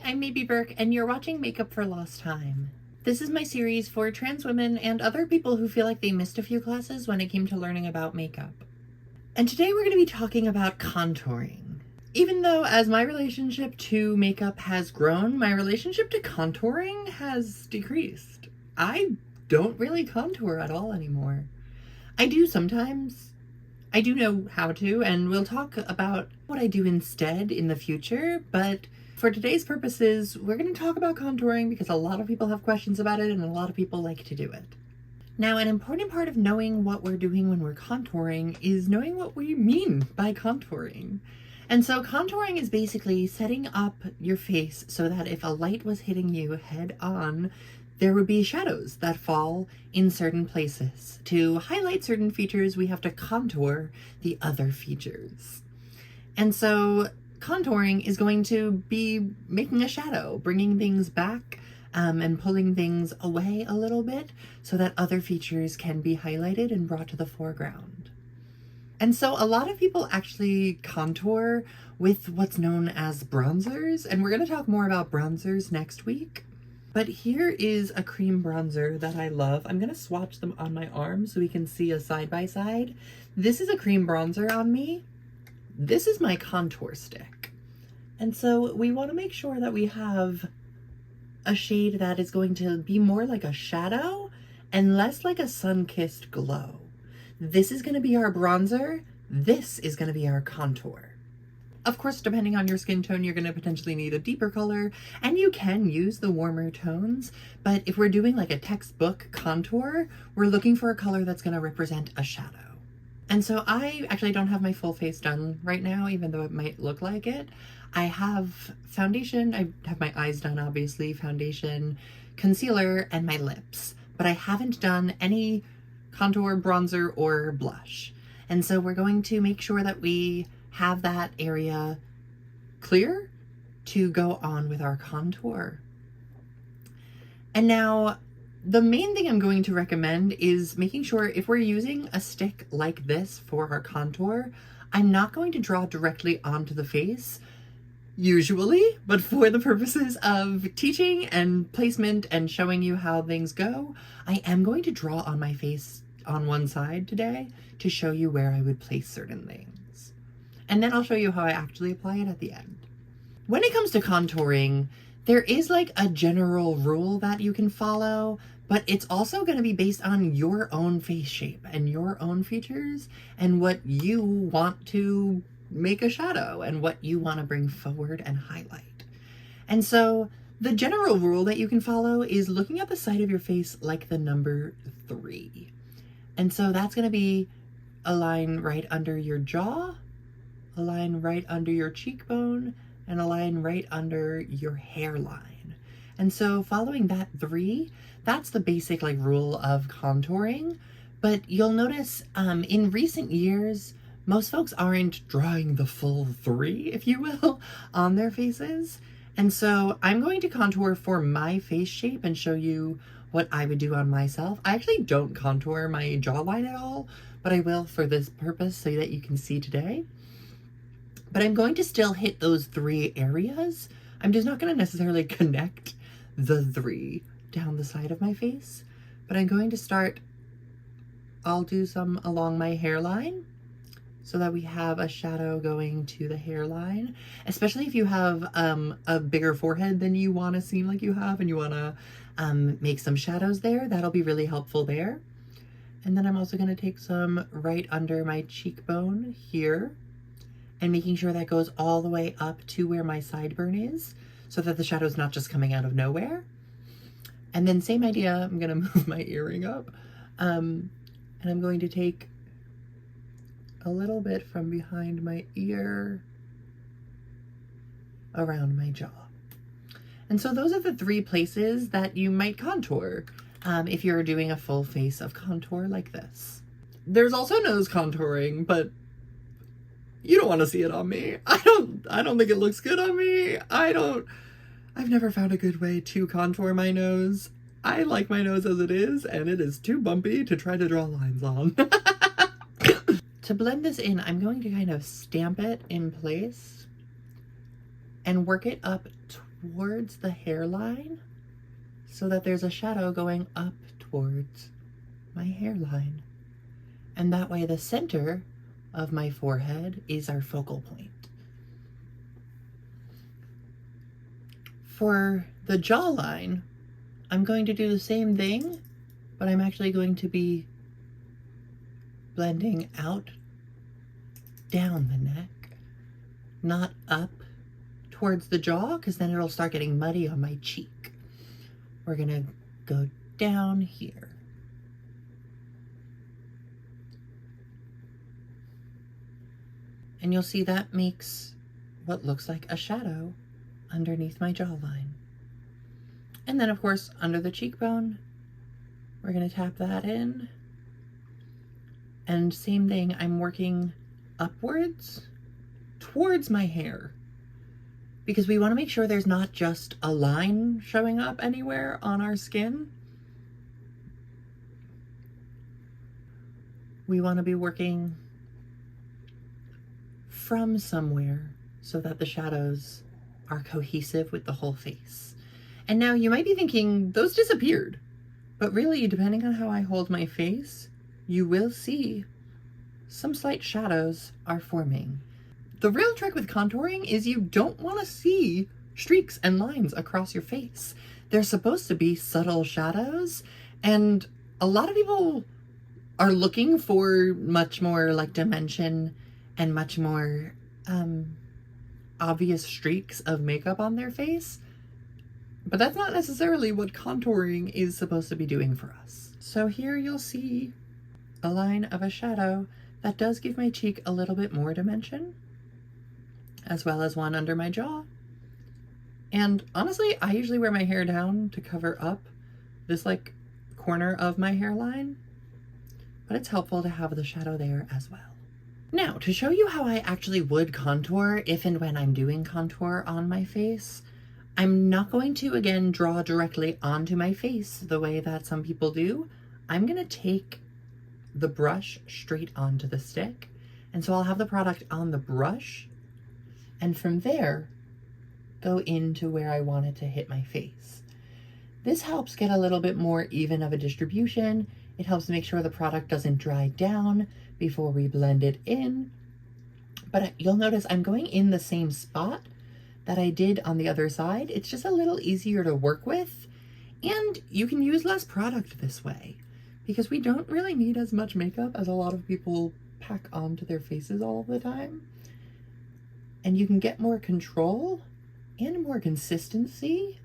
I'm Maybe Burke, and you're watching Makeup for Lost Time. This is my series for trans women and other people who feel like they missed a few classes when it came to learning about makeup. And today we're going to be talking about contouring. Even though as my relationship to makeup has grown, my relationship to contouring has decreased. I don't really contour at all anymore. I do sometimes. I do know how to, and we'll talk about what I do instead in the future, but for today's purposes, we're going to talk about contouring because a lot of people have questions about it and a lot of people like to do it. Now, an important part of knowing what we're doing when we're contouring is knowing what we mean by contouring. And so contouring is basically setting up your face so that if a light was hitting you head on, there would be shadows that fall in certain places. To highlight certain features, we have to contour the other features. And so contouring is going to be making a shadow, bringing things back and pulling things away a little bit so that other features can be highlighted and brought to the foreground. And so a lot of people actually contour with what's known as bronzers, and we're going to talk more about bronzers next week. But here is a cream bronzer that I love. I'm going to swatch them on my arm so we can see a side by side. This is a cream bronzer on me. This is my contour stick. And so we want to make sure that we have a shade that is going to be more like a shadow and less like a sun-kissed glow. This is going to be our bronzer. This is going to be our contour. Of course, depending on your skin tone, you're going to potentially need a deeper color, and you can use the warmer tones, but if we're doing like a textbook contour, we're looking for a color that's going to represent a shadow. And so I actually don't have my full face done right now, even though it might look like it. I have foundation, I have my eyes done, obviously, foundation, concealer, and my lips, but I haven't done any contour, bronzer, or blush. And so we're going to make sure that we have that area clear to go on with our contour. And now the main thing I'm going to recommend is making sure if we're using a stick like this for our contour, I'm not going to draw directly onto the face usually, but for the purposes of teaching and placement and showing you how things go, I am going to draw on my face on one side today to show you where I would place certain things. And then I'll show you how I actually apply it at the end. When it comes to contouring, there is like a general rule that you can follow, but it's also going to be based on your own face shape and your own features and what you want to make a shadow and what you want to bring forward and highlight. And so the general rule that you can follow is looking at the side of your face like the number 3. And so that's going to be a line right under your jaw, a line right under your cheekbone, and a line right under your hairline. And so following that 3, that's the basic like rule of contouring. But you'll notice in recent years, most folks aren't drawing the full 3, if you will, on their faces. And so I'm going to contour for my face shape and show you what I would do on myself. I actually don't contour my jawline at all, but I will for this purpose so that you can see today. But I'm going to still hit those 3 areas. I'm just not going to necessarily connect the 3 down the side of my face, but I'm going to start, I'll do some along my hairline so that we have a shadow going to the hairline, especially if you have a bigger forehead than you want to seem like you have and you want to make some shadows there. That'll be really helpful there. And then I'm also going to take some right under my cheekbone here, and making sure that goes all the way up to where my sideburn is so that the shadow's not just coming out of nowhere. And then same idea, I'm gonna move my earring up. And I'm going to take a little bit from behind my ear around my jaw. And so those are the 3 places that you might contour if you're doing a full face of contour like this. There's also nose contouring, but you don't want to see it on me. I don't think it looks good on me. I've never found a good way to contour my nose. I like my nose as it is, and it is too bumpy to try to draw lines on. To blend this in, I'm going to kind of stamp it in place and work it up towards the hairline so that there's a shadow going up towards my hairline. And that way the center of my forehead is our focal point. For the jawline, I'm going to do the same thing, but I'm actually going to be blending out down the neck, not up towards the jaw, because then it'll start getting muddy on my cheek. We're gonna go down here. And you'll see that makes what looks like a shadow underneath my jawline. And then of course, under the cheekbone, we're gonna tap that in. And same thing, I'm working upwards towards my hair, because we wanna make sure there's not just a line showing up anywhere on our skin. We wanna be working from somewhere so that the shadows are cohesive with the whole face. And now you might be thinking, those disappeared. But really, depending on how I hold my face, you will see some slight shadows are forming. The real trick with contouring is you don't want to see streaks and lines across your face. They're supposed to be subtle shadows, and a lot of people are looking for much more like dimension and much more obvious streaks of makeup on their face. But that's not necessarily what contouring is supposed to be doing for us. So here you'll see a line of a shadow that does give my cheek a little bit more dimension, as well as one under my jaw. And honestly, I usually wear my hair down to cover up this like corner of my hairline, but it's helpful to have the shadow there as well. Now, to show you how I actually would contour if and when I'm doing contour on my face, I'm not going to, again, draw directly onto my face the way that some people do. I'm gonna take the brush straight onto the stick. And so I'll have the product on the brush, and from there, go into where I want it to hit my face. This helps get a little bit more even of a distribution. It helps make sure the product doesn't dry down before we blend it in. But you'll notice I'm going in the same spot that I did on the other side. It's just a little easier to work with, and you can use less product this way because we don't really need as much makeup as a lot of people pack onto their faces all the time. And you can get more control and more consistency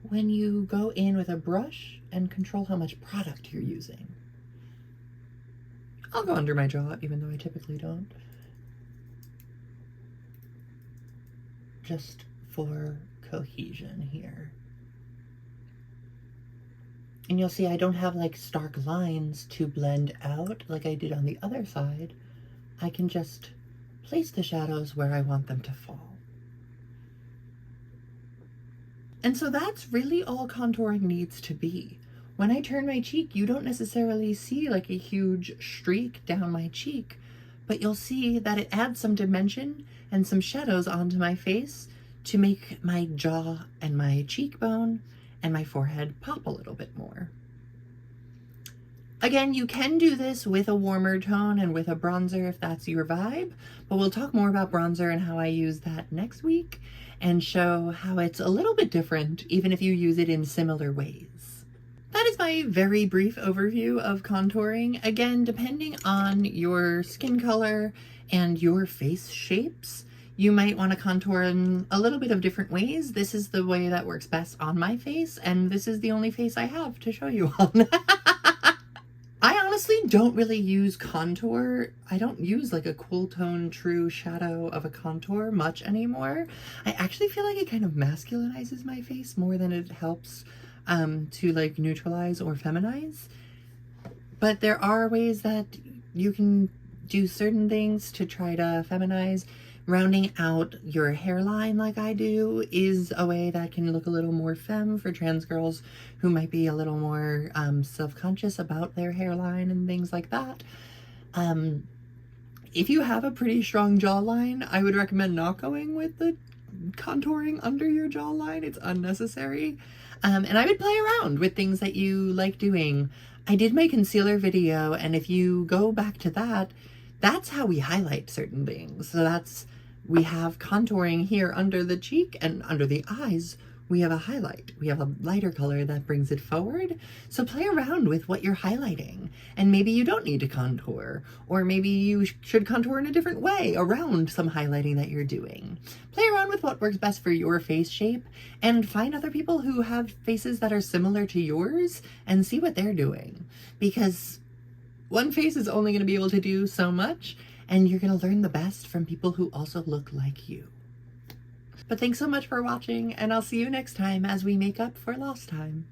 when you go in with a brush and control how much product you're using. I'll go under my jaw, even though I typically don't. Just for cohesion here. And you'll see I don't have like stark lines to blend out like I did on the other side. I can just place the shadows where I want them to fall. And so that's really all contouring needs to be. When I turn my cheek, you don't necessarily see like a huge streak down my cheek, but you'll see that it adds some dimension and some shadows onto my face to make my jaw and my cheekbone and my forehead pop a little bit more. Again, you can do this with a warmer tone and with a bronzer if that's your vibe, but we'll talk more about bronzer and how I use that next week and show how it's a little bit different even if you use it in similar ways. That is my very brief overview of contouring. Again, depending on your skin color and your face shapes, you might want to contour in a little bit of different ways. This is the way that works best on my face, and this is the only face I have to show you on. I honestly don't really use contour. I don't use like a cool tone true shadow of a contour much anymore. I actually feel like it kind of masculinizes my face more than it helps to like neutralize or feminize. But there are ways that you can do certain things to try to feminize. Rounding out your hairline like I do is a way that can look a little more femme for trans girls who might be a little more self-conscious about their hairline and things like that. If you have a pretty strong jawline, I would recommend not going with the contouring under your jawline. It's unnecessary. And I would play around with things that you like doing. I did my concealer video, and if you go back to that, that's how we highlight certain things. So we have contouring here under the cheek, and under the eyes we have a highlight. We have a lighter color that brings it forward. So play around with what you're highlighting. And maybe you don't need to contour, or maybe you should contour in a different way around some highlighting that you're doing. Play around with what works best for your face shape, and find other people who have faces that are similar to yours and see what they're doing. Because one face is only gonna be able to do so much, and you're gonna learn the best from people who also look like you. But thanks so much for watching, and I'll see you next time as we make up for lost time.